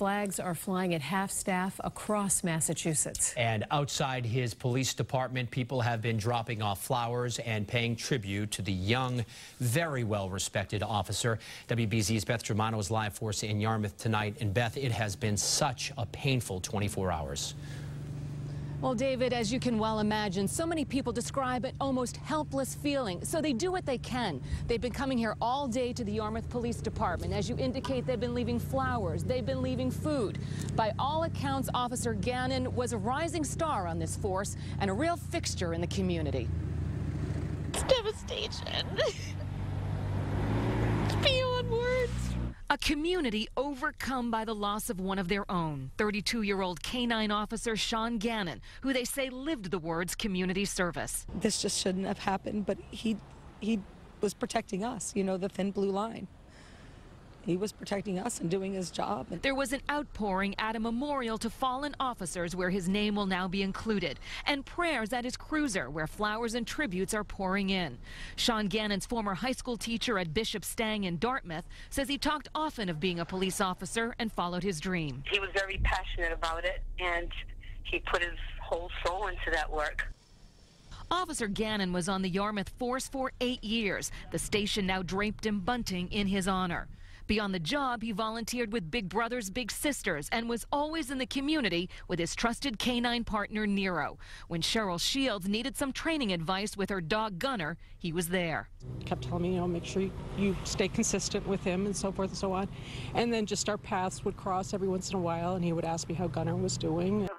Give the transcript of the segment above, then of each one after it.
Flags are flying at half-staff across Massachusetts. And outside his police department, people have been dropping off flowers and paying tribute to the young, very well-respected officer. WBZ's Beth Germano is live for us in Yarmouth tonight. And Beth, it has been such a painful 24 hours. Well, David, as you can well imagine, so many people describe an almost helpless feeling. So they do what they can. They've been coming here all day to the Yarmouth Police Department. As you indicate, they've been leaving flowers. They've been leaving food. By all accounts, Officer Gannon was a rising star on this force and a real fixture in the community. It's devastation. It's beyond words. A community overcome by the loss of one of their own, 32-year-old K-9 officer Sean Gannon, who they say lived the words community service. This just shouldn't have happened, but he was protecting us, you know, the thin blue line. He was protecting us and doing his job. There was an outpouring at a memorial to fallen officers where his name will now be included, and prayers at his cruiser where flowers and tributes are pouring in. Sean Gannon's former high school teacher at Bishop Stang in Dartmouth says he talked often of being a police officer and followed his dream. He was very passionate about it, and he put his whole soul into that work. Officer Gannon was on the Yarmouth force for 8 years. The station now draped in bunting in his honor. Beyond the job, he volunteered with Big Brothers Big Sisters and was always in the community with his trusted K-9 partner Nero. When Cheryl Shields needed some training advice with her dog Gunner, he was there. Kept telling me, you know, make sure you stay consistent with him and so forth and so on. And then just our paths would cross every once in a while, and he would ask me how Gunner was doing.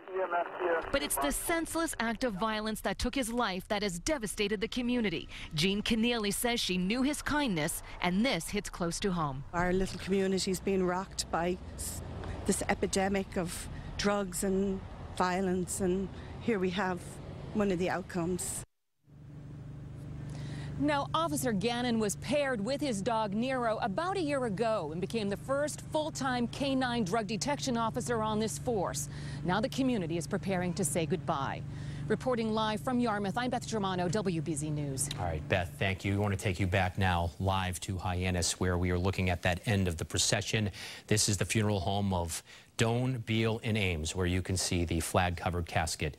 But it's the senseless act of violence that took his life that has devastated the community. Jean Keneally says she knew his kindness, and this hits close to home. Our little community's being rocked by this epidemic of drugs and violence, and here we have one of the outcomes. Now, Officer Gannon was paired with his dog Nero about a year ago and became the first full-time K-9 drug detection officer on this force. Now the community is preparing to say goodbye. Reporting live from Yarmouth, I'm Beth Germano, WBZ News. All right, Beth, thank you. We want to take you back now live to Hyannis, where we are looking at that end of the procession. This is the funeral home of Doan, Beal, and Ames, where you can see the flag-covered casket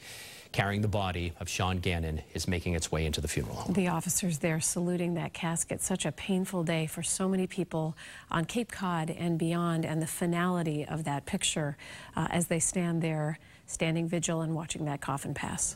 carrying the body of Sean Gannon is making its way into the funeral home. The officers there saluting that casket. Such a painful day for so many people on Cape Cod and beyond, and the finality of that picture as they stand there, standing vigil and watching that coffin pass.